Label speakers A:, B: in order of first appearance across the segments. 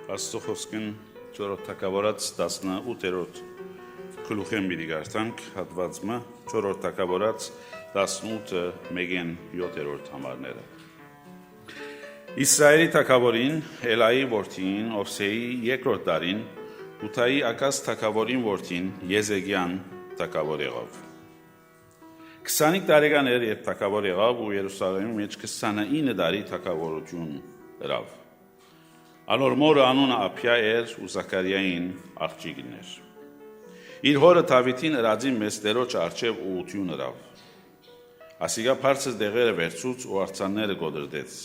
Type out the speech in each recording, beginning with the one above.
A: Աստծո խոսքին չորրորդ թագավորաց 18-րդ գլուխեն պիտի գարտանք հատվածը չորրորդ թագավորաց 18-ը 1-7-րդ համարները։ Իսրայելի թագավորին Էլայի որդին Օվսեի երկրորդ տարին Ութայի Ակազ թագավորին որդին Եզեգյան թագավոր եղավ։ 25 տարեկան էր, երբ թագավոր եղավ ու Երուսաղեմի մեջ 29 տարի թագավորություն հրավ։ Անոր մորը անունը Ափիա էր ու Զաքարիային աղջիկն էր։ Իր հորը Դավիթին ըրածին մեծ Տերոջ առջև ուղղություն հրավ։ Ասիգա բարձր դեղերը վերցուց ու արձանները գոդրդեց,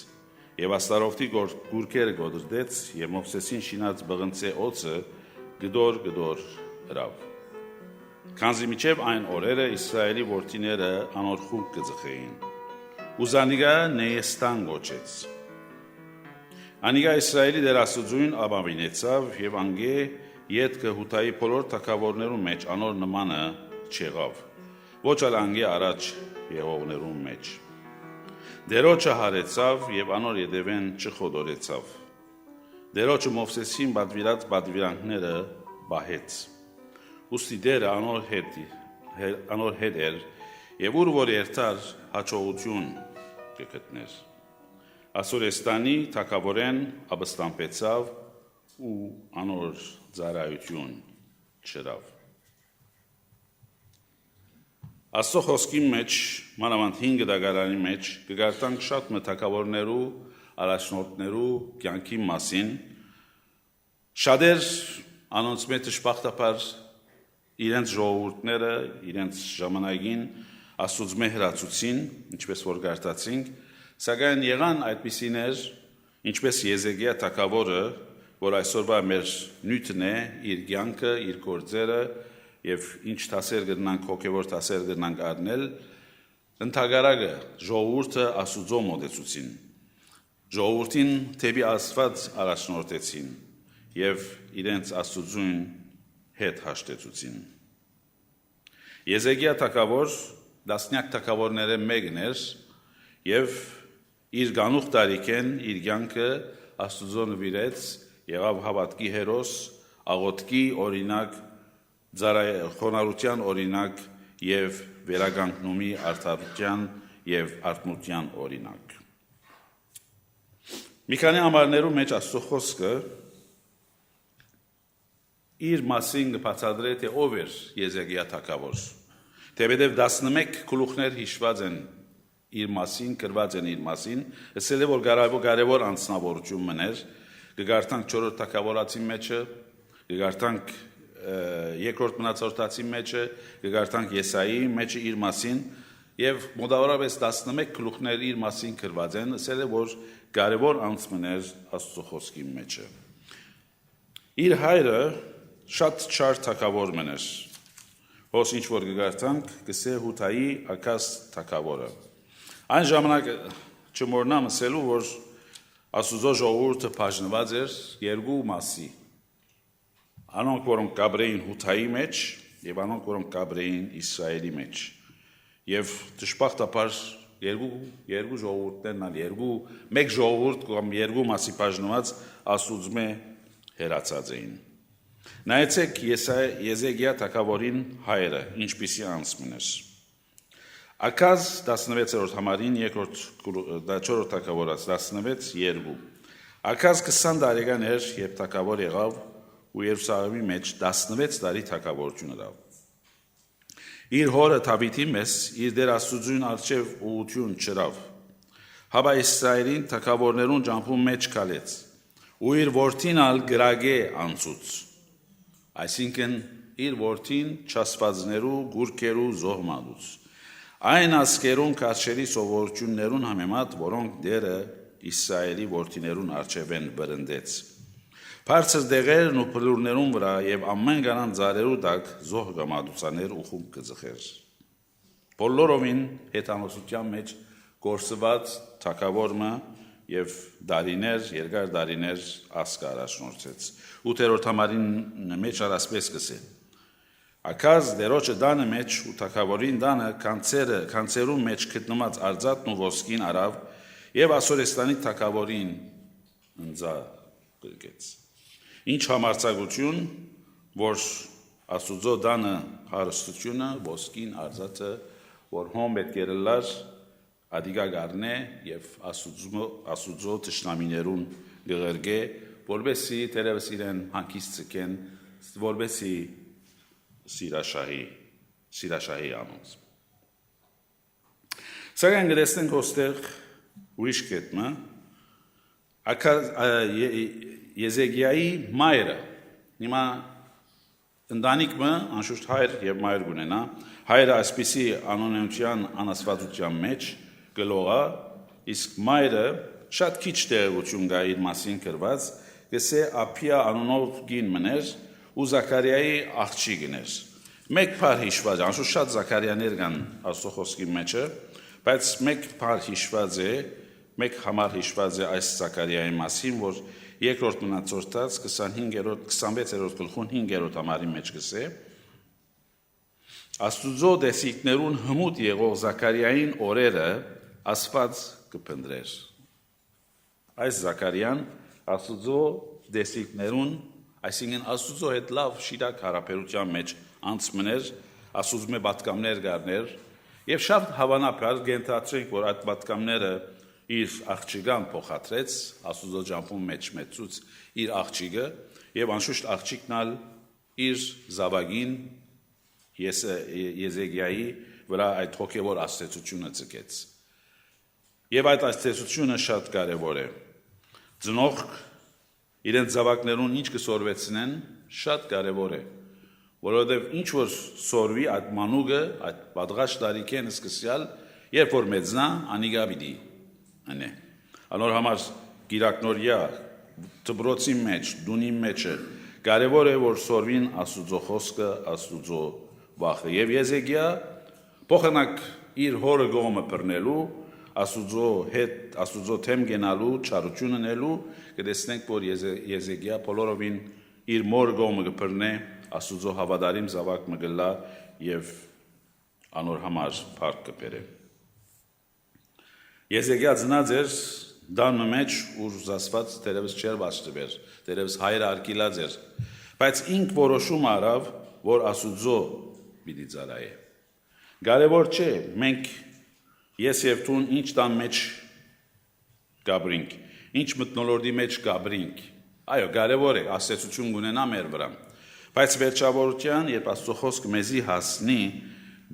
A: եւ Աստարովտի գուրքերը գոդրդեց, եւ Մովսեսին շինած բղնցե օծը գդոր հրավ։ Քանզի միջև այն օրերը Իսրայելի որդիները անոր խուլ կձխեին։ Ուզանիգա Նեյեստան գոչեց։ Անիգա Իսրայելի դերասուծույն ապավինեցավ եւ անգե ետքը Հութայի բոլոր թագավորներու մեջ անոր նմանը չեղավ, ոչ ալ անգե առաջ եղողներու մեջ։ Դերոջը հարեցավ եւ անոր ետևեն չխոդորեցավ։ Դերոջը Մովսեսին պատվիրած պատվիրանքները բահեց։ Ուստի դերը անոր հետ էր եւ ուր որ երթար հաջողություն կգտներ։ Ասորեստանի թագավորեն ապստամբեցավ ու անոր ծառայություն չրավ։ Աստծո խոսքի մեջ, մանավանդ 5 դագարանի մեջ, կգարտանք շատ թագավորներու, առաջնորդներու կյանքի մասին, շատեր անոնց մեջ դժբախտաբար իրենց ժողովուրդները, իրենց ժամանակին Աստծո հրացուցին, ինչպես որ գարտացինք, սակայն եղան այդպիսիներ, ինչպես Եզեգիա թագավորը, որ այսօրվա մեր նյութն է, իր կյանքը, իր գործերը եւ ինչ դասեր գտնանք հոգեվոր դասեր գտնանք առնել, ընդհանրակը ժողովուրդը Աստծո մոտեցուցին, ժողովրդին թեպի Աստված առաջնորդեցին եւ իրենց Աստծուն հետ հաշտեցուցին։ Եզեգիա թագավոր դասնյակ թագավորները մեկն էր եւ իր գանուխ տարիքեն իր կյանքը Աստծո նվիրեց, եղավ հավատքի հերոս, աղոթքի օրինակ, խոնարհության օրինակ եւ վերագանքնումի արդարության եւ արթնության օրինակ։ Մի քանի ամառներու մեջ Աստծո խոսքը իր մասին կբացատրե թե ով էր Եզեգիա թագավոր։ Թեպետև 11 գլուխներ հիշված են իր մասին, գրված են իր մասին, ասել է որ կարևոր անձնավորություն մներ, կգարտանք 4-րդ թագավորացի մեջը, կգարտանք երկրորդ մնացորդացի մեջը, կգարտանք Եսայի մեջը իր մասին եւ մոտավորապես 11 գլուխներ իր մասին գրված են, ասել է որ կարևոր անձ մներ Աստծո խոսքի մեջը։ Իր հայրը շատ չար թագավոր մներ։ Ոս ինչ որ կգարտանք, կսե Հութայի Ակազ թագավորը։ Այն ժամանակ չմոռնամ ասելու, որ Աստծո ժողովուրդը բաժնված էր երկու մասի։ Անոնք, որոնք կաբրեին Հութայի մեջ, եւ անոնք, որոնք կաբրեին Իսրայելի մեջ։ Եվ դժբախտաբար երկու ժողովուրդներն մեկ ժողովուրդ կամ երկու մասի բաժնված Աստծո հերացած էին։ Նայեցեք Եզեգիա թագավորին հայրը, ինչպիսի անձ մներ։ Ակազ 16-րդ համարին 4-րդ թագավորաց 16:2։ Ակազ 20 տարեկան էր, երբ թագավոր եղավ ու Երուսաղեմի մեջ 16 տարի թագավորություն հրավ։ Իր հորը Դավիթի մեզ իր դերասուծույն առջև ուղղություն չրավ։ Հաբա Իսրայելին թագավորներուն ճամփում մեջ կալեց ու իր որդին ալ գրագե անցուց։ Այսինքն իր որդին չասվածներու գուրքերու զոհմալուց։ Այն ասկերուն կաչերի սովորություններուն համեմատ, որոնք դերը Իսրայելի որդիներուն առջև են բրնդեց։ Բարձր դեղերն ու փլուրներուն վրա եւ ամեն գանան ծառերու տակ զոհ գամադուցաներ ու խումբ կձխեր։ Բոլորովին հետանոսության մեջ գործված թագավորը եւ երկար դարիներ ասկա առաջնորդեց։ 8-րդ համարին մեջ արասպես կսե։ Ակազ դերոջը դանը մեջ ու թագավորին դանը կանցերու մեջ գտնված արձատն ու ոսկին արավ եւ Ասորեստանի թագավորին ընձա գրկեց։ Ինչ համարձակություն, որ Աստուծո դանը հարստությունը, ոսկին արձածը, որ հոմ պետք է լար, ադիգա գարնե եւ Աստուծո տշնամիներուն գղերգե, որբեսի տերևս իրեն հանկիստ ցկեն, որբեսի սիրաշահի անոնց։ Սակայն գտեսնենք ոստեղ ուրիշ կետմը, Եզեգիայի մայրը, հիմա ընտանիքը անշուշտ հայր եւ մայր գունենա, հայրը այսպիսի անոնենության անասվածության մեջ գլողա, իսկ մայրը շատ քիչ տեղեկություն կա իր մասին գրված, գսե Ափիա անունով կին մներ ու Զաքարիայի աղջիկն էր։ Մեկ բար հիշված, անշուշտ շատ Զաքարիաներ կան Աստծո խոսքի մեջը, բայց մեկ բար հիշված է, մեկ համար հիշված է այս Զաքարիայի մասին, որ երկրորդ մնացորդած 26-րդ գլխուն 5-րդ համարի մեջ գսե Աստուծո դեսիկներուն հմուտ եղող Զաքարիային օրերը Աստված կփնտրեր։ Այս Զաքարիան Աստուծո դեսիկներուն, այսինքն Աստուծո հետ լավ շիրակ հարաբերության մեջ անցմներ, Աստուծո պատկամներ գարներ, եւ շատ հավանաբար գենթացրենք, որ այդ պատկամները իր աղջիկան փոխադրեց, Աստուծո ջամփուն մեջ մեծուց իր աղջիկը, եւ անշուշտ աղջիկնալ իր զավակին Եզեգիայի վրա այդ հոգեվոր աստեցությունը ցկեց։ Եվ այդ աստեցությունը շատ կարևոր է։ Ծնող իրենց զավակներուն ինչ կսորվեցնեն, շատ կարևոր է, որովհետև ինչ որ սորվի այդ մանուկը, այդ պատղաշ տարիքեն սկսյալ, երբ որ մեծնա, անիգա պիտի անե։ Անոր համար գիրակնորյա դբրոցի մեջ, դունի մեջը կարևոր է, որ սորվին Աստուծո խոսքը, Աստուծո վախը։ Եվ Եզեգիա փոխանակ իր հորը գոմը բռնելու, Աստուծո հետ, Աստուծո թեմ գնալու, չարություն անելու, կտեսնենք, որ Եզեգիա բոլորովին իր մոր գոմը կբռնե, Աստուծո հավատարիմ զավակ մը գլա եւ անոր համար փառք կբերե։ Եզեգիա ծնած էր դանը մեջ, ուր զասված դերևս չեր վաստվեր, դերևս հայրը արկիլած էր, բայց ինք որոշում արավ, որ Աստուծո պիտի ծառայե։ Կարևոր չէ, մենք ես եւ տուն ինչ տան մեջ գաբրինք, ինչ մտնոլորտի մեջ գաբրինք։ Այո, կարևոր է աստեցություն ունենա մեր վրա։ Բայց վերջավորության, երբ Աստծո խոսքը մեզի հասնի,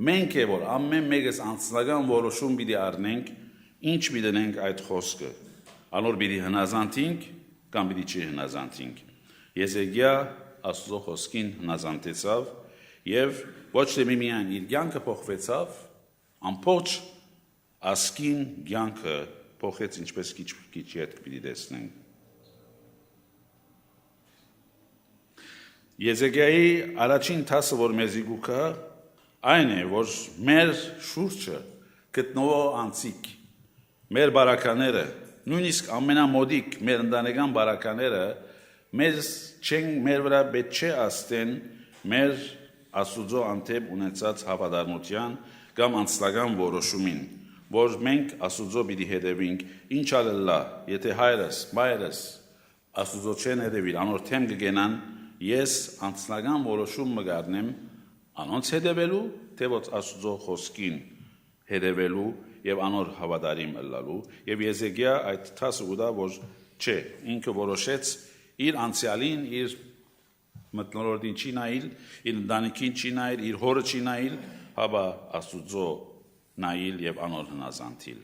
A: մենք է որ ամեն մեկս անձնական որոշում պիտի առնենք, ինչ պիտենք այդ խոսքը։ Անոր պիտի հնազանդենք կամ պիտի չհնազանդենք։ Եզեգիա Աստծո խոսքին հնազանդեցավ եւ ոչ թե միայն իր կյանքը փոխվեցավ, ամբողջ ասկին կյանքը փոխեց, ինչպես քիչ հետ պիտի տեսնենք։ Եզեգիայի առաջին տասը, որ մեզի գուկա, այն է, որ մեր շուրջը գտնվող անցիկ, մեր բարակաները, նույնիսկ ամենամոդիկ մեր ընտանեկան բարակաները մեր վրա պետք չէ աստեն մեր Աստուծո անտեպ ունեցած հավատարմության կամ անձնական որոշումին, որ մենք Աստուծո պիտի հետևենք, ինչ ալլա, եթե հայրս, մայրս Աստուծո չեն հետևիլ, անոր թեմ կգենան, ես անձնական որոշում մը գարնեմ անոնց հետևելու, թե ոչ Աստուծո խոսքին հետևելու եւ անոր հավատարիմ ըլլալու, եւ Եզեգիա այդ տասը ուտա, որ չէ, ինքը որոշեց իր անցյալին, իր մտնոլորտին չի նայել, իր ընտանիքին չի նայել, իր հորը չի նայել, հաբա Աստուծո նայել եւ անոր հնազանդիլ։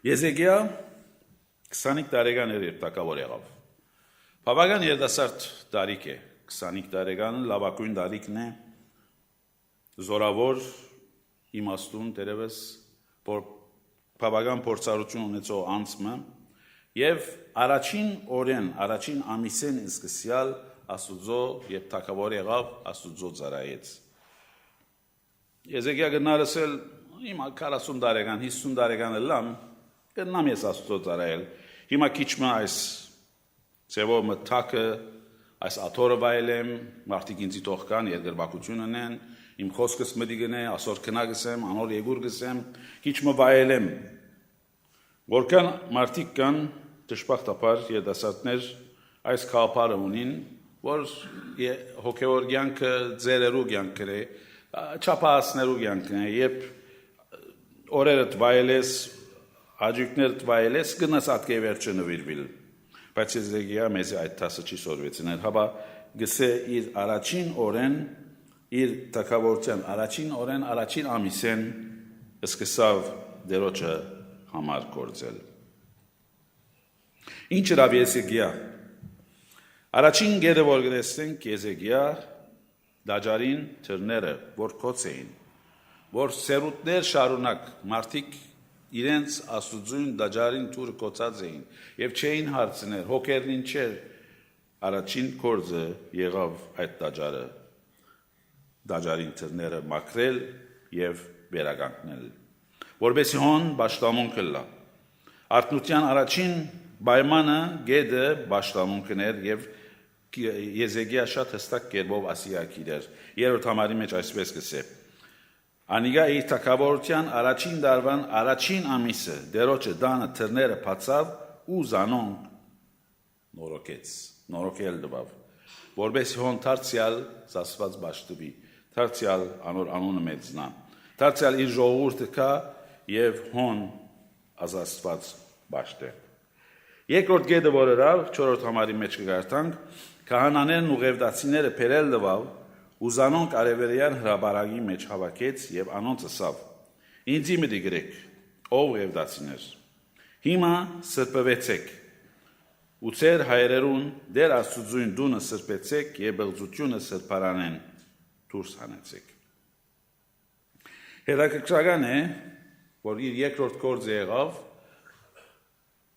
A: Եզեգիա 25 տարեկան էր, երբ տակավոր եղավ։ Բավական երիտասարդ տարիք է, 25 տարեկանը լավագույն տարիքն է, զորավոր իմաստուն դերևս բավական փորձառություն ունեցող անձը եւ առաջին օրեն, առաջին ամիսեն սկսյալ Աստուծո եւ թակավոր եղավ Աստուծո ծառայեց։ Եզեգիա գնարսել հիմա 40 տարեկան, 50 տարեկան լամ գնամ ես Աստուծո ծառայել։ Հիմա քիչ մը այս ծևով մտակը այս աթորը վայելեմ, մարդիկ ինձ թող կան, երկրպագություն ունեն, իմ խոսքս մտի գնե, ասոր քնա գսեմ, անոր եգուր գսեմ, քիչ մը վայելեմ։ Որքան մարդիկ կան, դժբախտաբար երիտասարդներ այս խաղապարը ունին, որ հոգևոր կյանքը ձերերու կյանքն է, չափահասներու կյանքն է, երբ օրերդ վայելես, հաջուկներդ վայելես, գնաս ատկե վերջը նվիրվիլ, բայց Եզեգիա մեզ այդ տասը չի սորվեցիներ, հաբա գսե իր առաջին օրեն, իր թագավորության առաջին օրեն, առաջին ամիսեն սկսավ դերոջը համար գործել։ Ինչ հրավ Եզեգիա։ Առաջին գերը որ գրեցնենք Եզեգիա դաջարին թրները, որ կոց էին, որ սերուտներ շարունակ մարդիկ իրենց աստուծուն դաջարին թուրը կոծած էին և չէին հարցներ, հոգերն ինչեր առաջին կորձը եղավ այդ դաջարին թրները մաքրել և վերականգնել, որբեսի հոն բաշտամունքը լա։ Արթնության առաջին պայմանը գեդը բաշտամունքն էր և Եզեգիա շատ հստակ կերպով ասիակիր էր։ Երրորդ համարի մեջ այսպես գսե. Անիգա իր թագավորության առաջին դարվան առաջին ամիսը դերոջը դանը թրները բացավ ու զանոնք նորոգել տվավ, որբեսի հոն դարձյալ զասված բաշտվի, դարձյալ անունը մեծնա, դարձյալ իր ժողովուրդը կա և հոն ազաստված բաշտ է։ Երկրորդ գեդը որ հրավ, չորրորդ համարի մեջ կգարտանք, քահանաներն ու ղևդացիները բերել տվավ ու զանոնք արևելյան հրաբարակի մեջ հավաքեց և անոնց ասավ. Ինձի մտի գրեք, ով ղևդացիներ, հիմա սրբվեցեք ու ձեր հայրերուն դեր աստուծույն դունը սրբեցեք և բղծությունը սրբարանեն դուրս հանեցեք։ Հետաքրքրական է, որ իր երկրորդ գործը եղավ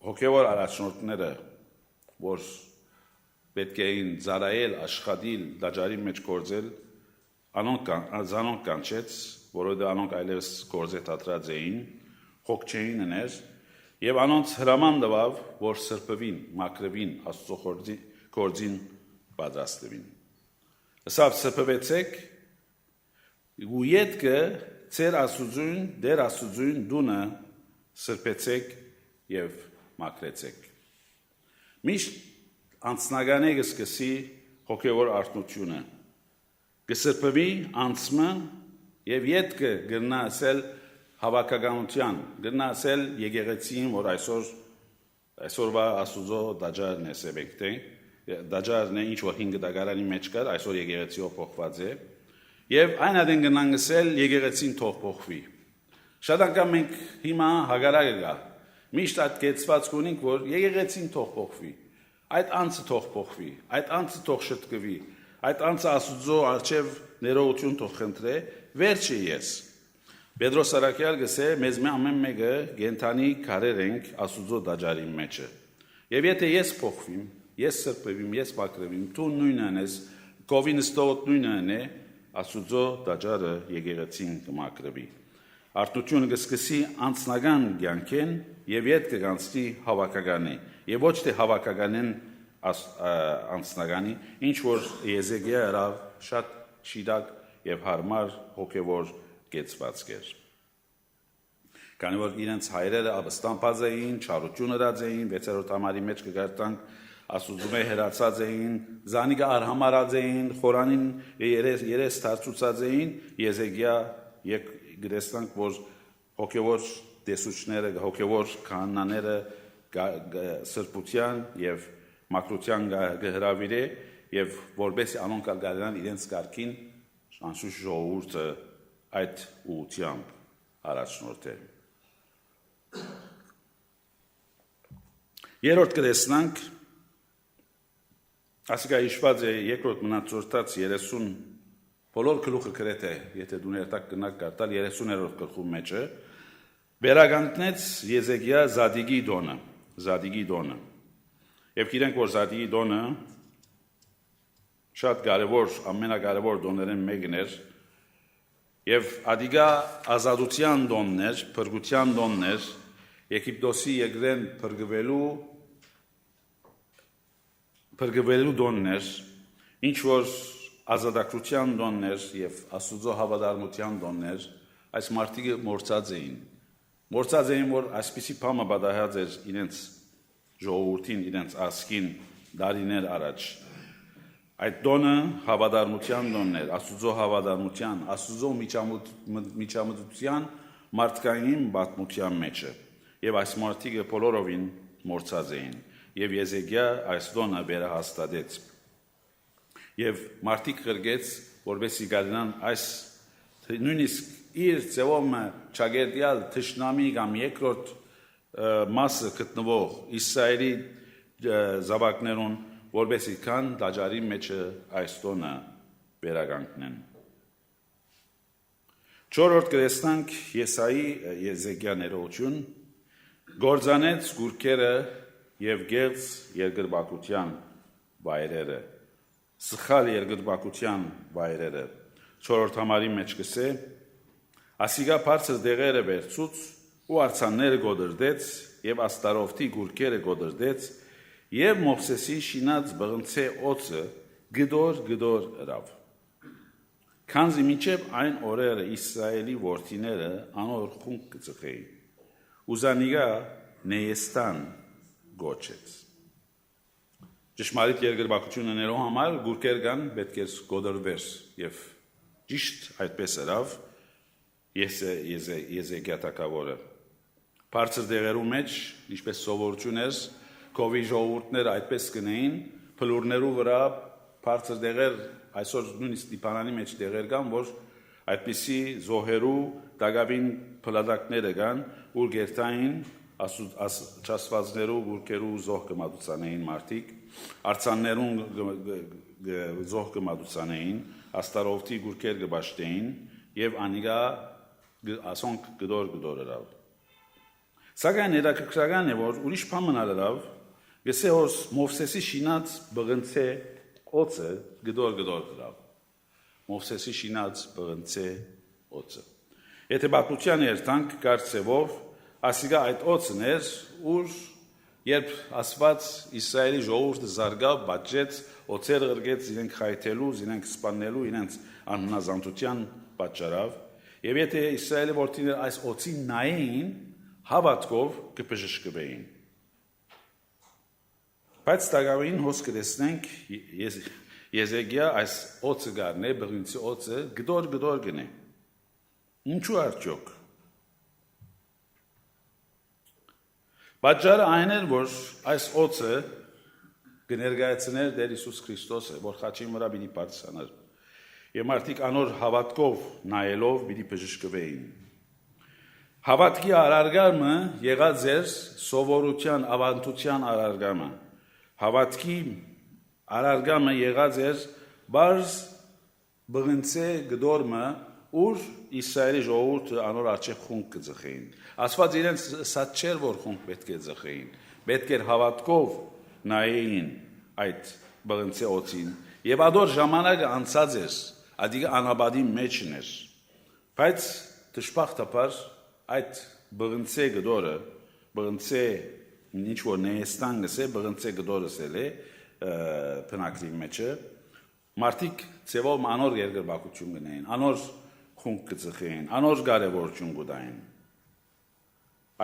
A: հոգևոր առաջնորդները, որ պետք էին ծառայել, աշխատել, դաջարի մեջ գործել, անոնք կանչեց, որովհետև անոնք այլևս գործը դադրած էին, հոգ չէին ուներ, և անոնց հրաման տվավ, որ սրբվին, մաքրվին, Աստծո գործին պատրաստվին։ Ասավ սրբվեցեք ու ետքը ձեր աստուծուն, դեր աստուծուն դունը սրբեցեք և մաքրեցեք։ Միշտ անցնական է գսկսի հոգևոր արթնությունը, գսրբվի անցմը և ետքը գրնա ասել հավաքականության, գրնա ասել եկեղեցին, որ այսօրվա աստուծո դաջարն է սեբեկտե, դաջարն է ինչ որ 5 դագարանի մեջ կար, այսօր եկեղեցիով փոխված է, և այն ադեն գնան գսել եկեղեցին թող փոխվի։ Շատ անգամ մենք հիմա հագարակը գա, միշտ այդ կեցված կունենք, որ եկեղեցին թող փոխվի, այդ անձը թող փոխվի, այդ անձը թող շտկվի, այդ անձը աստուծո առջև ներողություն թող խնդրե, վերջը ես։ Պետրոս Սարաքյալ գսե, մեզ ամեն մեկը գենթանի քարեր ենք աստուծո դաջարի մեջը։ Եվ եթե ես փոխվիմ, ես սրբվիմ, ես մաքրվիմ, դու նույնն ես, կովինս տոտ նույնն է, աստուծո դաջարը եկեղեցին կմաքրվի։ Արթնությունը կսկսի անձնական կյանքեն և ետ կգանցնի հավաքականի, և ոչ թե հավաքականեն անձնականի, ինչ որ Եզեգիա հրավ շատ շիրակ և հարմար հոգևոր կեցված կեր։ Քանի որ իրենց հայրերը ապստամբած էին, չարություն հրած էին, 6-րդ համարի մեջ կգարտանք, աստուծո հրացած էին, զանիկը արհամարած էին, խորանին երես թարցուցած էին, Եզեգիա գրեստանք, որ հոգևոր տեսուչները, հոգևոր քահանաները սրբության և մաքրության գհրավիրե և որբեսի անոնք գարենան իրենց կարգին անշուշտ ժողովուրդը այդ ուղությամբ առաջնորդել։ Երրորդ կտեսնանք, ասիկա հիշված է երկրորդ մնացորդած 30 բոլոր գլուխը գրեթե, եթե դու ներտակ գնաք կարտալ 30-րդ գլխու մեջը, վերականգնեց Եզեգիա Զադիգի դոնը։ Եվ գիտենք, որ Զադիգի դոնը շատ կարևոր, ամենակարևոր դոններեն մեկն էր, և ադիգա ազատության դոններ, փրկության դոններ, Եգիպտոսի եկրեն փրկվելու դոններ, ինչ որ ազատագրության դոններ և աստուծո հավատարմության դոններ, այս մարդիկը մորցած էին, որ այսպիսի բամը բադահած էր իրենց ժողովրդին իրենց ասկին դարիներ առաջ։ Այդ տոնը հավատարմության տոնն էր, Աստուծո հավատարմության, Աստուծո միջամտության մարդկային պատմության մեջը։ Եվ այս մարդիկը բոլորովին մոռացած էին, եւ Եզեկիա այս տոնը վերահաստատեց։ Եվ մարդիկ գրգեց, որովհետեւ գարնան այս նույնիսկ իր ծևոմը ճագերտյալ թշնամի կամ երկրորդ մասը գտնվող Իսրայելի զավակներուն որովհետեւ կան դաջարի մեջը այս տոնը վերականգնեն։ Չորրորդ գրեստանք Եսայի Եզեկիա ներողություն գործանեց գուրքերը եւ գեղձ երկրպագության վայրերը սխալ երկրպագության վայրերը չորրորդ համարի մեջ կսե ասիգա բարձր դեղերը վերցուց ու արցանները գոդրդեց եւ աստարովտի գուրքերը գոդրդեց եւ Մովսեսի շինած բղնցե օծը գդոր հրավ քանզի մինչև այն օրերը Իսրայելի որդիները անոր խունկ կծխեին ուզանիգա Նեյեստան գոչեց ճշմարիտ երկրպագություններով համար գուրքեր կան պետք է գոդրվեր եւ ճիշտ այդպես հրավ Եզեկիա թագավորը բարձր դեղերու մեջ ինչպես սովորություն էր Քովի ժողովուրդները այդպես կնեին փլուրներու վրա բարձր դեղեր այսօր նույնիսկ դիպանանի մեջ դեղեր կան որ այդպիսի զոհերու դագավին փլադակները կան ուր գերտային ճասվածներու գուրքերու զոհ կմատուցանեին մարդիկ արցաններուն զոհ կմատուցանեին աստարովտի գուրքեր կբաշտեին եւ անիգա ասոնք գդոր հրավ սակայն հետաքրքրական է որ ուրիշ բան մնալով գսե որ Մովսեսի շինած բղնցե օծը գդոր հրավ Մովսեսի շինած բղնցե օծը եթե բապության երթանք կարծեվով ասիգա այդ օծն էր ուր երբ ասված Իսրայելի ժողովուրդը զարգավ բաճեց օծեր ղրգեց իրենք խայթելու իրենք սպանելու իրենց անհնազանդության պատճառով եւ եթե Իսրայելի որդիները այս օծին նայեին հավատքով կբժշկվեին բայց տագավին հոսքը տեսնենք Եզեկիա այս օծը գարնե բղնցի օծը գդոր գնե ինչու արդյոք Պատճառը այն էր, որ այս օծը կներկայացներ Տեր Հիսուս Քրիստոսը, որ խաչի վրա պիտի բարձրանար։ Եվ մարդիկ անոր հավատքով նայելով պիտի բժշկվեին։ Հավատքի արարգամը եղած էր սովորության, ավանդության արարգամը։ Հավատքի արարգամը եղած էր բարձ բղնցե գդորմը ուր Իսրայելի ժողովուրդը անոր արջև խունկ կձխեին։ Ասված իրենց սած չէր, որ խունկ պետք է ձխեին, պետք էր հավատքով նայեին այդ բղնցե օծին, եւ ադոր ժամանակը անցած էր, ադիգը անաբադի մեջն էր, բայց դժբախտաբար այդ բղնցե գդորը, բղնցե ինչ որ Նեյեստան գսե, բղնցե գդորը սել է բնակրի մեջը, մարդիկ ծևով անոր երկրպագություն գնային, անոր խունկ կձխեին, անոր կարևորություն կուտային։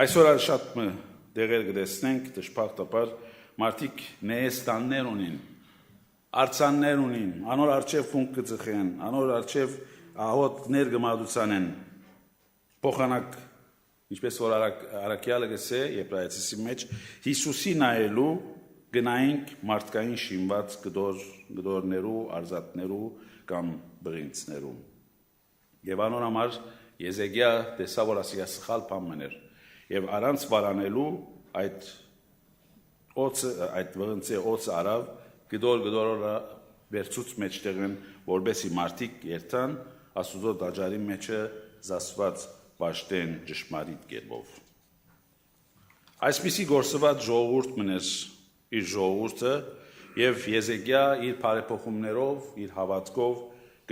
A: Այսօր շատ դեղեր կտեսնենք, դժբախտաբար մարդիկ Նեյեստաններ ունին, արցաններ ունին, անոր արջև խունկ կձխեն, անոր արջև ահոտներ կմատուցանեն, փոխանակ, ինչպես որ Արաքյալը գսե, Եբրայեցիսի մեջ, Հիսուսի նայելու գնայինք մարդկային շինված գդորներու, արզատներու կամ բղինցներու։ Եվ անոր համար Եզեկիա տեսավ որ ասիգա սխալ բան մներ եւ առանց վարանելու այդ բղնցե օծը արավ գդորը վերցուց մեջտեղն որբեսի մարդիկ երթան Աստուծո դաջարի մեջը զասված պաշտեն ճշմարիտ կերպով այսպիսի գործված ժողովուրդ մներ իր ժողովուրդը եւ Եզեկիա իր բարեփոխումներով իր հավատքով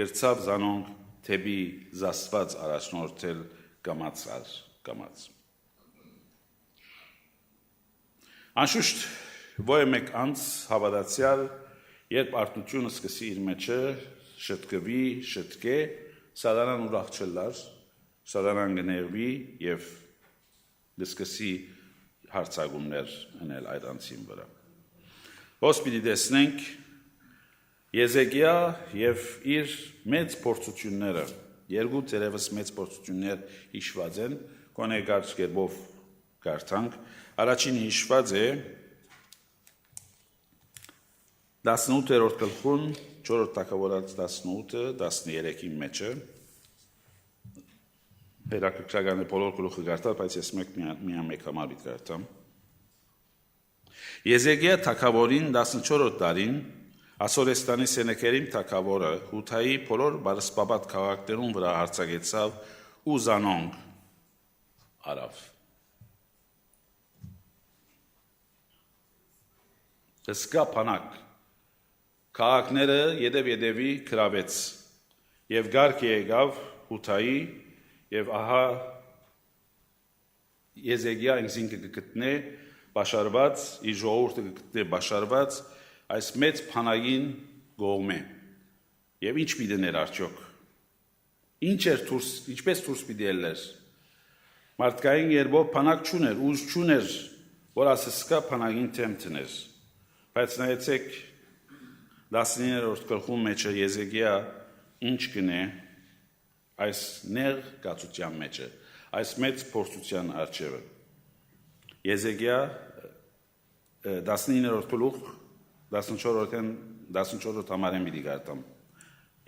A: գրծավ զանոնք թեպի զասված առաջնորդել կամաց Անշուշտ ոյ մեկ անց հավատացյալ երբ արտությունը սկսի իր մեջը շտկե սատանան ուրախ չլար սատանան գներվի եւ դսկսի հարցակումներ ընել այդ անձին վրա։ Ոնց պիտի տեսնենք Եզեկիա եւ իր մեծ փորձությունները, երկու ծերևս մեծ փորձություններ հիշված են, գոնե կարճ կերպով կարդանք, առաջինը հիշված է 18-րդ գլխուն 4-րդ թագավորաց 18-ը 13-ի մեջը Հերակրկրականի բոլոր գլուխը կարդալ, բայց ես մեկ համար պիտի կարդամ։ Եզեկիա թագավորին 14-րդ տարին Ասորեստանի Սենեքերիմ թագավորը Հութայի բոլոր բարսպապատ քաղաքներուն վրա հարձակեցավ ու զանոնք արավ։ Հսկա բանակ քաղաքները ետևի գրավեց եւ գարկ եկավ Հութայի եւ ահա Եզեկիա ինքնին կգտնե բաշարված, իր ժողովուրդը կգտնե բաշարված այս մեծ բանակին գողմե եւ ինչ պիտի ներ արդյոք ինչպես դուրս պիտի ելներ մարդկային երբով բանակ չուներ ուժ չուներ որ ասսկա բանակին թեմ տներ բայց նայեցեք 19-րդ գլխում մեջը Եզեկիա ինչ կնե այս ներ գացության մեջը այս մեծ փորձության արժևը Եզեկիա 19-րդ գլուխ 14-րդ համարեն պիտի գարտամ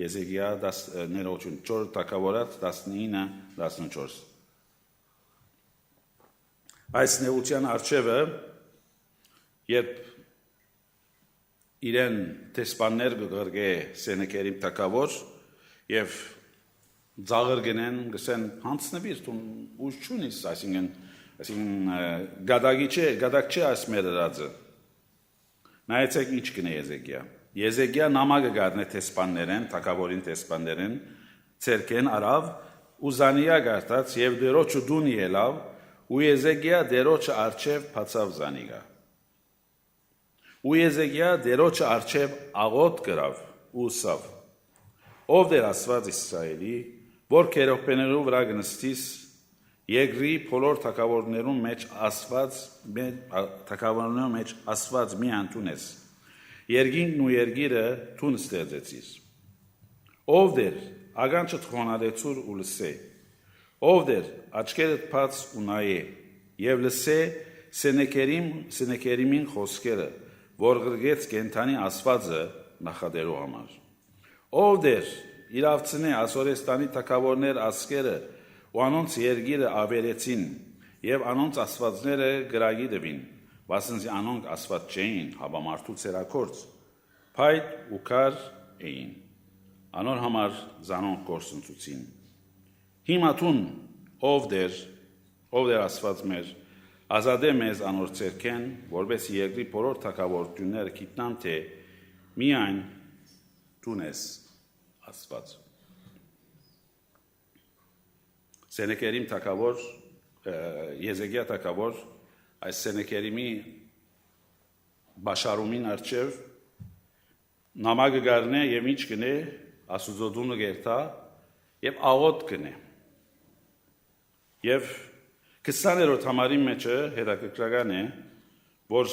A: Եզեկիա 4 թագավորաց 19-14 այս նեղության արժևը երբ իրեն տեսպաններ գղրգե Սենեքերիմ թագավոր եւ ձաղր գնեն գսեն հանցնվիր դու ուժ չունիս այսինքն գադակ չէ այս մեր դրածը նայեցեք ինչ կնե Եզեկիա նամակը գարնե տեսպաններեն թագավորին տեսպաններեն ցերկեն արավ ու զանիա գարտած եւ դերոջը դուն ելավ ու Եզեկիա դերոջը արչեւ բացավ զանիգա ու Եզեկիա դերոջը արչեւ աղոտ գրավ ու սավ ով դեր Աստված Իսրայելի որ քերոպեներու վրա գնստիս Եգրի բոլոր թագավորներուն մեջ ասված մի անտունես Երգինն ու երգիրը տուն ստեղծեցիր ով դեր ագանչը թխոնարեցուր ու լսե ով դեր աչքերդ բաց ու նայե եւ լսե Սենեքերիմին խոսքերը որ գրգեց կենթանի Աստվածը նախադերու համար ով դեր իրավցնե Ասորեստանի թագավորներ ասկերը ու անոնց երգիրը ավերեցին եւ անոնց աստվածները գրագի դվին վասնզի անոնք աստված չէին հավամարտու ցերակորց փայտ ու կար էին անոր համար զանոնք գործընծուցին հիմա տուն ով դեր աստված մեր ազատե մեզ անոր ցերքեն որովհետեւ երկրի բոլոր թագավորությունները գիտնան թե միայն տունես աստված Սենեքերիմ թագավոր Եզեկիա թագավոր այս Սենեքերիմի բաշարումին արչև նամակը գարնե եւ ինչ կնե ասուզոդունը գերտա եւ աղոտ կնե եւ 20-րդ համարի մեջը հետաքրքրական է որ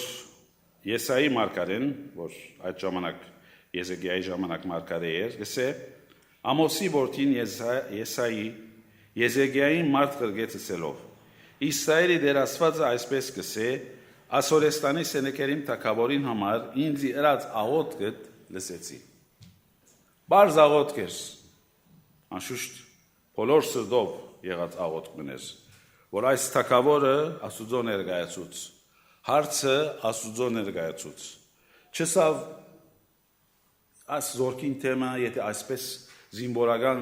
A: Եսայի մարգարեն որ այդ ժամանակ Եզեկիայի ժամանակ մարգարե էր գսե Ամոսի որդին Եսայի Եզեկիային մարդ գրգեցելով Իսրայելի դեր Աստվածը այսպես կսե Ասորեստանի Սենեքերիմ թագավորին համար ինձի ըրած աղոտ գտ լսեցի Բարզ աղոտ կեր անշուշտ բոլոր սրդով եղած աղոտ մներ որ այս թագավորը Աստուծո ներկայացուց հարցը Աստուծո ներկայացուց չսավ այս զորքին թեմա եթե այսպես զինվորական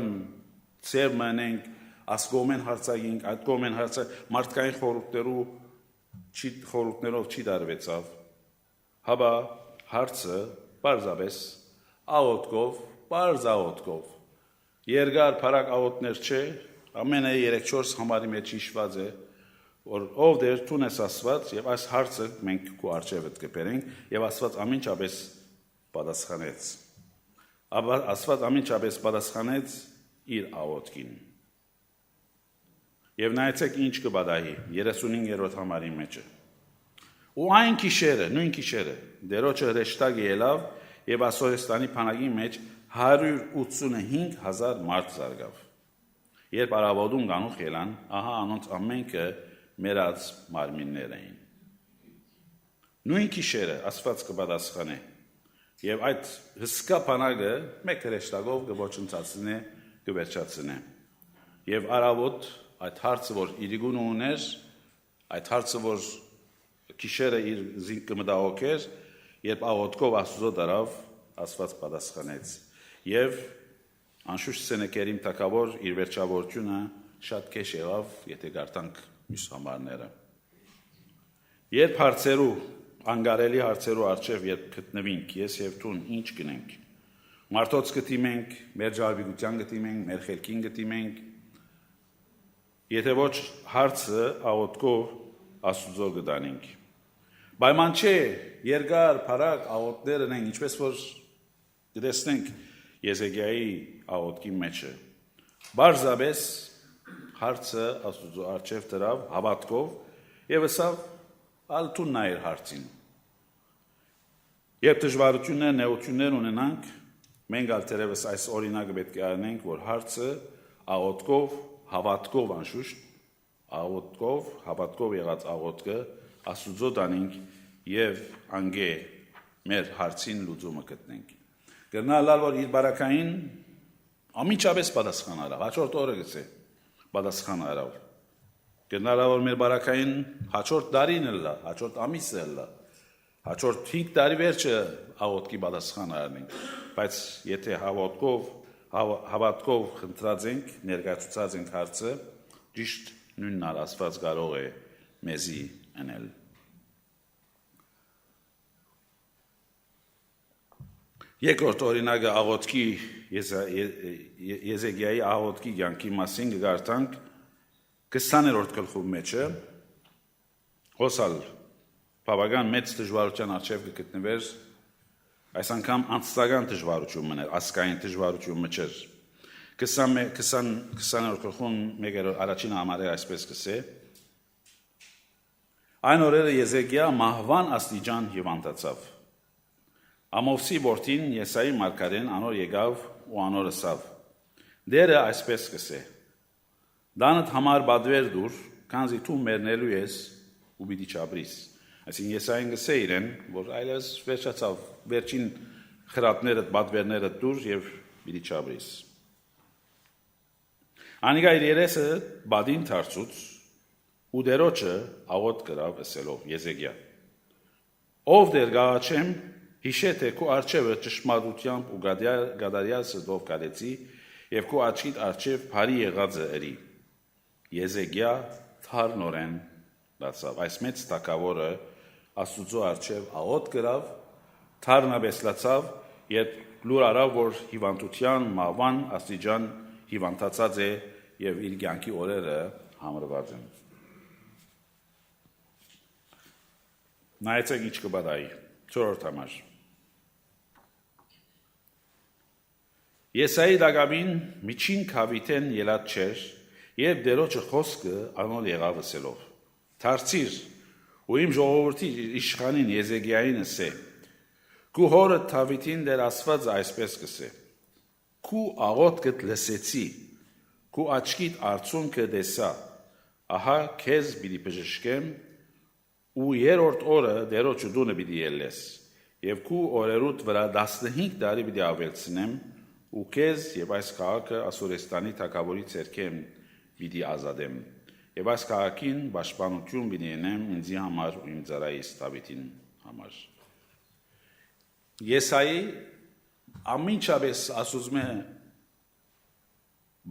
A: ծեր մանենք ասկոմեն հարցային այդ կոմեն հարցը մարդկային խորհուրդներով չի դարվեցավ հաբա հարցը բարձավես աղոտկով երկար փարակ աղոտներ չէ ամենը 3-4 համարի մեջ հիշված է որ ով դեր տունես Աստված եւ այս հարցը մենք քո արժեվդ կբերենք եւ Աստված ամենչապես պատասխանեց Աստված ամենչապես պատասխանեց իր աղոտքին Եվ նայեցեք ինչ կբադահի 35-րդ համարի մեջը ու այն գիշերը, նույն գիշերը դերոջը հրեշտակ ելավ եւ Ասորեստանի փանագի մեջ 185,000 մարդ զարգավ։ Երբ արավոտում գանուխ ելան, ահա անոնց ամենքը մեռած մարմիններ էին։ Նույն գիշերը Աստված կպատասխանե եւ այդ հսկա փանագը մեկ հրեշտակով կոչնցածնե, կվերջացնե։ Եվ արավոտ այդ հարցը, որ իրիգուն ուներ, այդ հարցը, որ գիշերը իր զինքը մտահոգեր, երբ աղոթքով Աստծո դարավ, Աստված պատասխանեց։ Եվ անշուշտ Սենեքերիմ թագավոր իր վերջավորությունը շատ քեշ եղավ, եթե գարտանք մյուս համարները։ Երբ հարցերու, անգարելի հարցերու առջև երբ գտնվինք, ես եւ տուն ինչ գնենք։ Մարդոց կտիմենք, մեր ժառանգության կտիմենք, մեր խելքին կտիմենք։ Եթե ոչ հարցը աղոթքով Աստծո կդանենք։ Պայման չէ, երկար, փառակ աղոթքներ ունենք, ինչպես որ դեսնենք Եզեքիայի աղոթքի մեջը։ Բարձաբես հարցը Աստծո առջև դրավ հավատքով եւ ասավ ալտուն նայր հարցին։ Երբ դժվարություններ, նեղություններ ունենանք, մենք ալտերևս այս օրինակը պետք է անենք, որ հարցը աղոթքով, հավատքով անշուշտ, աղոթքով, հավատքով եղած աղոթքը Աստծո դանենք եւ անգե մեր հարցին լուծումը գտնենք։ Գնալալ որ իր բարակային ամիջապես պատասխան արավ, հաջորդ օրը գցե պատասխան արավ։ Գնալալ որ մեր բարակային հաջորդ տարին էլա, հաջորդ ամիսը էլա, հաջորդ 5 տարի վերջը աղոթքի պատասխան արնենք, բայց եթե հավատքով խնդրած ենք, ներկայացուցած ենք հարցը, ճիշտ նույնն Աստված կարող է մեզի անել։ Երկրորդ օրինակը աղոթքի Եզեքիայի աղոթքի կյանքի մասին կգարտանք 20-րդ գլխու մեջը հոսալ բավական մեծ դժվարության առջև կգտնվեր այս անգամ անձնական դժվարություն մներ, ասկային դժվարություն մջեր 20-րդ գլխուն առաջին համարը այսպես կսե այն օրերը Եզեքիա մահվան աստիճան հիվանդացավ Ամովսի որդին Եսայի մարգարեն անոր եկավ ու անոր ասավ. Դերը այսպես կսե. Դանդ համար բադվեր դուր, քանզի դու մեռնելու ես ու պիտի չապրիս։ Այսինքն Եսային կսե իրեն, որ այլևս վերջացավ, վերջին խրատներդ, բադվերներդ դուր եւ պիտի չապրիս։ Անիկա իր երեսը բադին դարձուց ու դերոջը աղոթ կրավ ասելով Եզեքիա. Ով դեր գաչեմ Հիշե թե քո արջևը ճշմարտությամբ ու գադարյալ սրտով կալեցի եւ քո աչքիդ արջև բարի եղածը ըրի։ Եզեքիա թարնորեն դասավ։ Այս մեծ տակավորը Աստուծո արջև աղոթ կրավ, թարնաբեսլացավ, երբ լուր արավ, որ հիվանդության մահվան աստիճան հիվանդացած է եւ իր կյանքի օրերը համրված են։ Նայեցեք ինչ կբադայի։ 4-րդ համար Եսայի դագամին միջին քավիթեն ելած չէր, երբ դերոջը խոսքը անոր եղավ ասելով. Դարձիր ու իմ ժողովրդի իշխանին Եզեքիային ասե. Քու հորը Դավիթին դեր Աստված այսպես կսե. Քու աղոթքդ լսեցի, քու աչքիդ արցունքը տեսա, ահա քեզ պիտի բժշկեմ ու երրորդ օրը դերոջը դունը պիտի ելես եւ քու օրերուդ վրա 15 տարի պիտի ավելցնեմ ու քեզ եւ այս քաղաքը Ասորեստանի թագավորի ցերքեն պիտի ազատեմ եւ այս քաղաքին պաշտպանություն պիտի ունեմ ինձի համար ու իմ ծառայիս Դավիթին համար Եսայի ամենջապես ասում է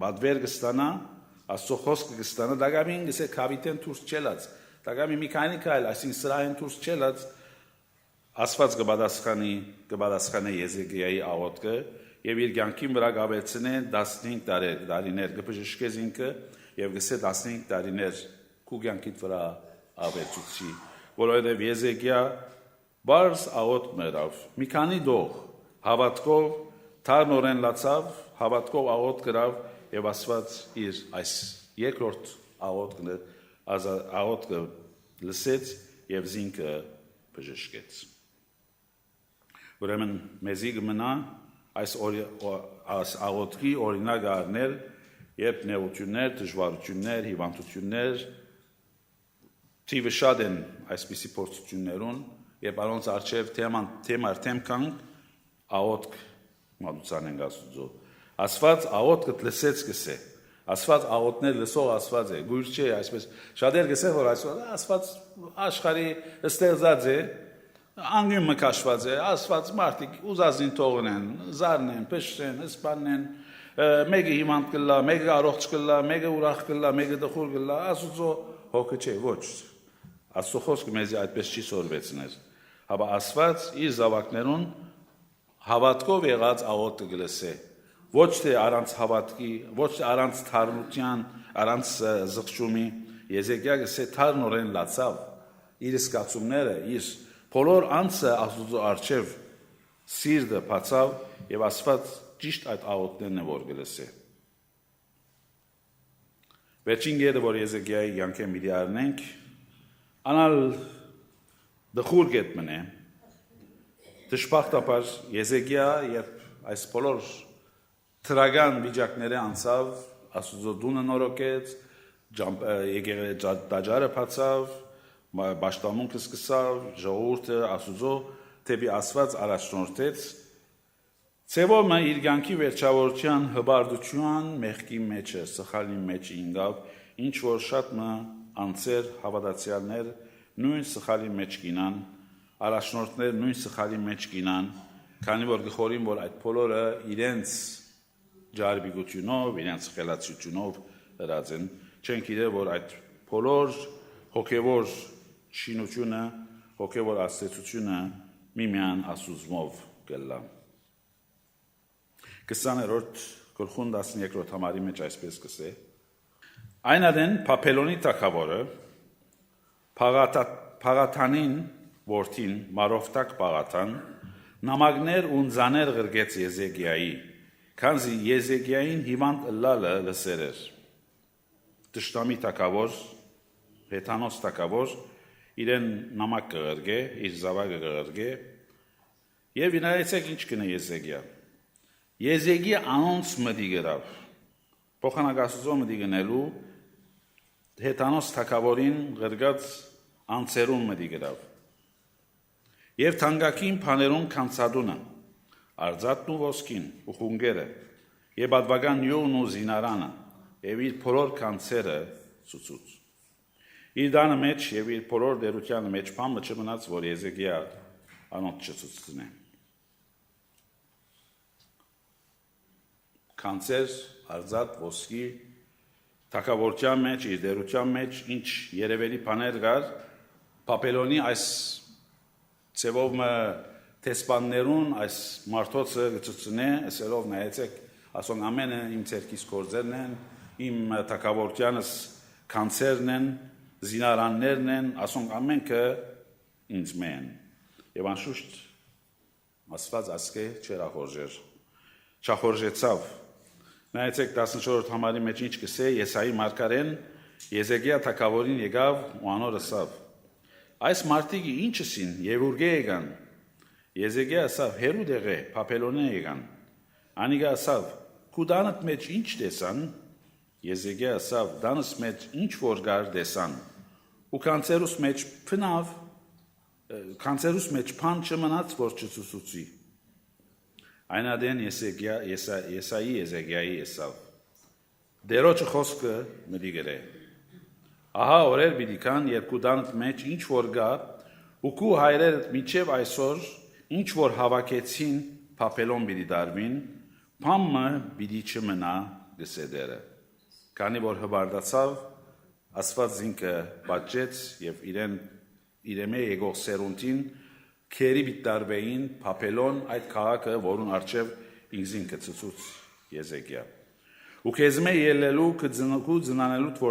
A: բադվեր կստանա Աստծո խոսքը կստանա դագամին գսե քավիթեն դուրս չելած Դագամի մեխանիկալ այսինքն սրային դուրս չելած Աստված կպատասխանի Եզեքիայի աղոթքը եւ իր կյանքին վրա գավեցնե 15 տարիներ կբժշկե ինքը եւ գսե 15 տարիներ քու կյանքիդ վրա ավելցուցի որովհետեւ Եզեքիա բարձ աղոթք մերավ մի քանի դող հավատքով թարնորեն լացավ հավատքով աղոթք գրավ եւ Աստված իր այս երկրորդ աղոթքը լսեց եւ զինքը բժշկեց։ Ուրեմն մեզի կմնա այս աղոթքի օրինակ առնել, երբ նեղություններ, դժվարություններ, հիվանդություններ թիվը շատ են այսպիսի փորձություններուն, երբ անոնց առջև թեմ կանք աղոթք մատուցան ենք Աստուծո։ Աստված աղոթքը լսեց կսե։ Աստված աղոթներ լսող Աստված է։ Գույր չէ, այսպես շատեր կսեն, որ Աստված աշխարհի ստեղծած է, անգին մկաշված է, Աստված մարդիկ ուզածին թողնեն, զարնեն, փշրեն, սպանեն, մեկը հիվանդ կլա, մեկը առողջ կլա, մեկը ուրախ կլա, մեկը դխուր կլա, Աստուծո հոգը չէ, ոչ։ Աստծո խոսքը մեզ այդպես չի սորվեցներ։ Հապա Աստված իր զավակներուն հավատքով եղած աղոթքը կլսե։ Ոչ թե առանց հավատքի, ոչ թե առանց թարմության, առանց զղջումի, Եզեկիա գսե թարնորեն լացավ իր զգացումները, իր բոլոր անձը Աստծո առջև սիրտը բացավ եւ Աստված ճիշտ այդ աղոթներն է որ գլսե։ Վերջին գերը, որ Եզեկիայի յանքը մի դառնենք, անալ դխուր գետ մնե։ Դժբախտաբար Եզեկիա երբ այս բոլոր թրագան վիճակները անցավ, Աստուծո դունը նորոգեց, տաճարը բացավ, պաշտամունքը սկսավ, ժողովուրդը Աստուծո թեպի Աստված առաջնորդեց, Ցևոմը իր կյանքի վերջավորության հբարդության մեղքի մեջը, սխալի մեջ ինգավ, ինչ որ շատ մը անձեր հավատացյալներ նույն սխալի մեջ կինան, առաջնորդներ նույն սխալի մեջ կինան, քանի որ գխորին, որ այդ բոլորը իրենց ջարբիգությունով, իրենց խելացությունով հրած են, չեն գիտեր, որ այդ բոլոր հոգևոր շինությունը, հոգևոր աստեցությունը միմյան Աստուծմով կլա։ 20-րդ գլխուն 13-րդ համարի մեջ այսպես կսե. Այն adեն Փափելոնի թագավորը Փաղաթանին որդին Մարովտակ Փաղաթան նամակներ ու ձաներ գրգեց Եզեկիայի, քանզի Եզեկիային հիվանդ լալը լսեր էր։ Տշտամի թագավոր, Հեթանոս թագավոր իրեն նամակ կգրգե, իր զավակը կգրգե, եւ ինայեցեք ինչ կնե Եզեկիա։ Եզեկիա անոնց մտի գրավ։ Փոխանակացուցո մտի գնելու Հեթանոս թագավորին գրգած անցերուն մտի գրավ։ Եվ թանկակին փաներուն կանցադունը, արձատն ու ոսկին ու խունգերը, եւ բադվական յուղն ու զինարանը, եւ իր բոլոր կանցերը ցուցուց։ Իր դանը մեջ եւ իր բոլոր դերության մեջ բամը չմնաց, որ Եզեկիա անոնց չցուցնե։ Կանցեր, արձատ, ոսկի, թագավորության մեջ, իր դերության մեջ, ինչ երևելի բաներ կար, Փափելոնի այս ցևովը տեսպաններուն այս մարդոցը գծծնե, ասելով նայեցեք, ասոն ամենը իմ ցերկիս կորձերն են, իմ թագավորությանս կանցերն են, զինարաններն են, ասոն ամենքը ինձ մեն։ Եվ անշուշտ Աստված ասկե չախորժեցավ։ Նայեցեք 14-րդ համարի մեջ ինչ կսե, Եսայի մարգարեն Եզեկիա թագավորին եկավ ու անոր ասավ. Այս մարդիկը ինչսին եւ ուրգե եկան։ Եզեկիա ասավ. հերու դեղե Փափելոնե եկան։ Անիգա ասավ. քու դանդ մեջ ինչ տեսան։ Եզեկիա ասավ. դանս մեջ ինչ որ գար տեսան։ Ու կանցերուս մեջ փնավ, կանցերուս մեջ փան չմնաց, որ չցուսուցի։ Այն adեն Եսայի Եզեկիայի ասավ. դերոջը խոսքը մտի գրե։ Ահա օրեր պիտի կան, երբ քու դանդ մեջ ինչ որ գա, ու քու հայրերդ միջև այսօր ինչ որ հավաքեցին Փափելոն պիտի դարվին, փամը պիտի չմնա գսեդերը։ Քանի որ հբարդացավ, Աստված ինքը բաճեց եւ իրեմե եկող սերունդին քերի բիտարվեին Փափելոն այդ քաղաքը, որուն արչև ինքզինքը ցուցուց Եզեկիա։ Ու քեզմե ելելու կձնկու ձնանելուտ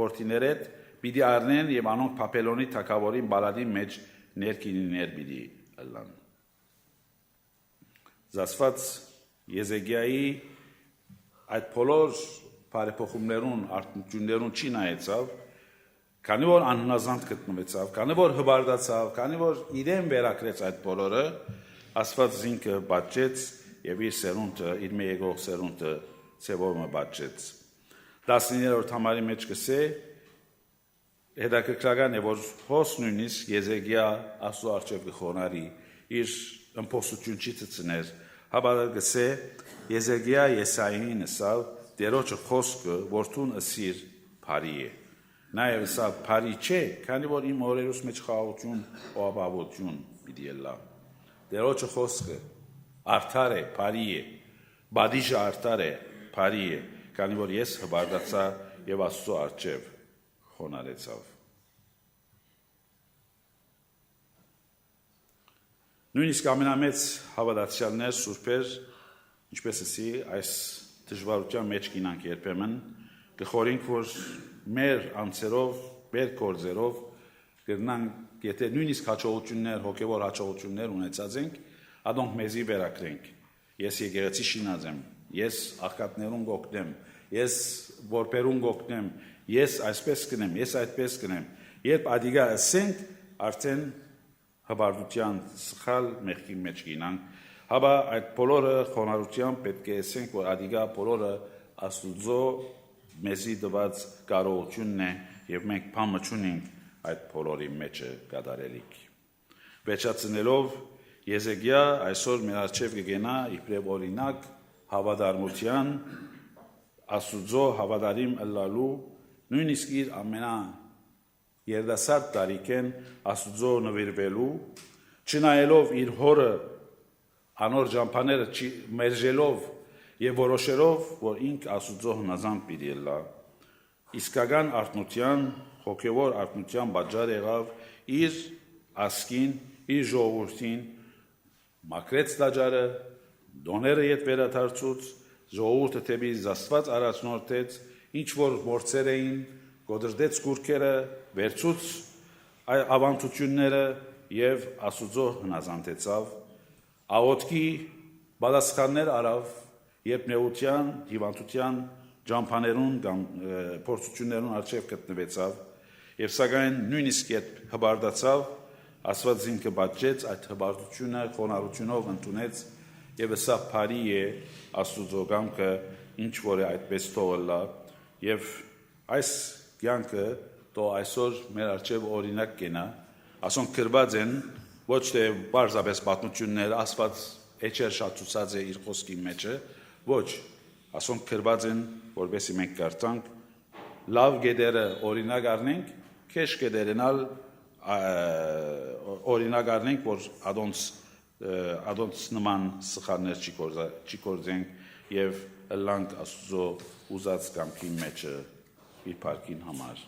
A: որդիներեդ պիտի առնեն եւ անոնք Փափելոնի թագավորին բալադի մեջ ներքինիներ պիտի ըլլան։ Զասված Եզեկիայի այդ բոլոր բարեփոխումներուն արտություններուն չի նայեցավ, քանի որ անհնազանդ գտնվեցավ, քանի որ հբարդացավ, քանի որ իրեն վերակրեց այդ բոլորը, Աստված ինքը բաճեց եւ իր սերունդը, իր մի եկող սերունդը ծևորը բաճեց։ 19-րդ համարի մեջ կսե հետաքրքրական է, որ հոս նույնիսկ Եզեկիա Աստծո առջև կխոնարի իր ըմբոսություն չի ցցներ, հաբա կսե Եզեկիա Եսային ասավ Տերոջը խոսքը որդուն ասիր բարի է։ Նաև սա բարի չէ, քանի որ իմ օրերուս մեջ խաղաղություն ու ապահովություն պիտի ելա։ Տերոջը խոսքը արդար է, բարի է, բադիժը արդար է, բարի է, քանի որ ես հբարդացա եւ Աստծո առջև խոնարեցավ։ Նույնիսկ ամենամեծ հավատացյալներ, սուրբեր, ինչպես ասի, այս դժվարության մեջ կինանք երբեմն, կխորինք, որ մեր անձերով, մեր գործերով կգնանք, եթե նույնիսկ հաջողություններ, հոգևոր հաջողություններ ունեցած ենք, ադոնք մեզի վերակրենք։ Ես եկեղեցի շինած եմ, ես աղքատներուն գօգնեմ, ես որբերուն գօգնեմ, ես այսպես կնեմ, ես այդպես կնեմ։ Երբ ադիգա ասենք, արդեն հբարդության սխալ մեղքի մեջ կինանք, հաբա այդ բոլորը խոնարհությամբ պետք է ասենք, որ ադիգա բոլորը Աստուծո մեզի տված կարողությունն է եւ մենք բամը չունենք այդ բոլորի մեջը կատարելիք։ Վերջացնելով Եզեկիա այսօր մեր առջև կգենա իբրև օրինակ հավատարմության Աստուծո հավատարիմ ըլլալու նույնիսկ իր ամենա երդասարդ տարիքեն Աստուծո նվիրվելու չնայելով իր հորը անոր ճամփաները մերժելով եւ որոշելով, որ ինք Աստուծո հնազանդ պիտի ելա, իսկական արթնության, հոգևոր արթնության պատճառ եղավ իր ասկին, իր ժողովրդին, մաքրեց տաճարը, դոները ետ վերադարձուց, ժողովուրդը թեպի Աստված առաջնորդեց, ինչ որ մորցեր էին, գոդրդեց կուրքերը, վերցուց ավանդությունները եւ Աստուծո հնազանդեցավ, աղոթքի բադասխաններ արավ, երբ նեղության, հիվանդության, ճամփաներուն կամ փորձություններուն առջև գտնվեցավ, եւ սակայն նույնիսկ երբ հբարդացավ, Աստված ինքը բաճեց այդ հբարդությունը խոնարհությունով ընդունեց եւ սա բարի է Աստուծո կամքը, ինչ որ է այդպես թողնա եւ այս կյանքը դո այսօր մեր առջև օրինակ կենա, ասոնք գրված են ոչ թե բարձրապես պատմություններ, Աստված էջեր շատ ցուցած է իր խոսքի մեջը, ոչ, ասոնք գրված են, որովհետեւ մենք կարծանք, լավ գեդերը օրինակ առնենք, քեշ գեդերենալ օրինակ առնենք, որ ադոնց նման սխալներ չի կործենք եւ ըլլանք Աստծո ուզած կամքի մեջը իր փառքին համար։